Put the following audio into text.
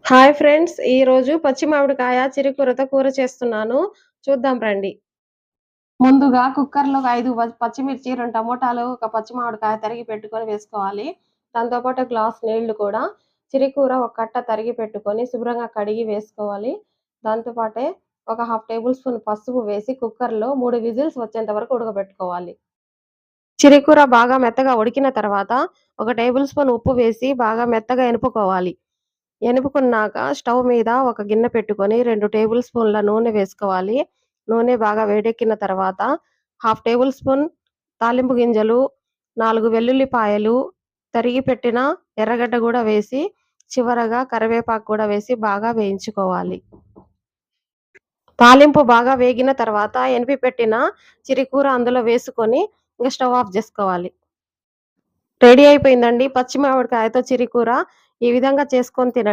Hi friends! ఈరోజు పచ్చి మామిడికాయ చిరుకూరతో కూర చేస్తున్నాను. చూద్దాం రండి. ముందుగా కుక్కర్‌లో ఒక 5 పచ్చిమిర్చి, 2 టమోటాలు, ఒక పచ్చి మామిడికాయ తరిగి పెట్టుకొని వేసుకోవాలి. దాంతో పాటు గ్లాస్ నీళ్లు కూడా. చిరికూర ఒక కట్ట తరిగి పెట్టుకొని శుభ్రంగా కడిగి వేసుకోవాలి. దాంతో పాటే ఒక హాఫ్ టేబుల్ స్పూన్ పసుపు వేసి కుక్కర్‌లో 3 విజిల్స్ వచ్చేంత వరకు ఉడకబెట్టుకోవాలి. చిరికూర బాగా మెత్తగా ఉడికిన తర్వాత ఒక టేబుల్ స్పూన్ ఉప్పు వేసి బాగా మెత్తగా ఎనుపుకోవాలి. ఎనుపుకున్నాక స్టవ్ మీద ఒక గిన్నె పెట్టుకొని 2 టేబుల్ స్పూన్ల నూనె వేసుకోవాలి. నూనె బాగా వేడెక్కిన తర్వాత హాఫ్ టేబుల్ స్పూన్ తాలింపు గింజలు, 4 వెల్లుల్లిపాయలు, తరిగి పెట్టిన ఎర్రగడ్డ గూడా వేసి చివరగా కరివేపాకు కూడా వేసి బాగా వేయించుకోవాలి. తాలింపు బాగా వేగిన తర్వాత ఎనిపి పెట్టిన చిరికూర అందులో వేసుకొని ఇంక స్టవ్ ఆఫ్ జేసుకోవాలి. రెడీ అయిపోయిందండి పచ్చి మామిడికాయతో చిరికూర. ఈ విధంగా చేసుకొని తినండి.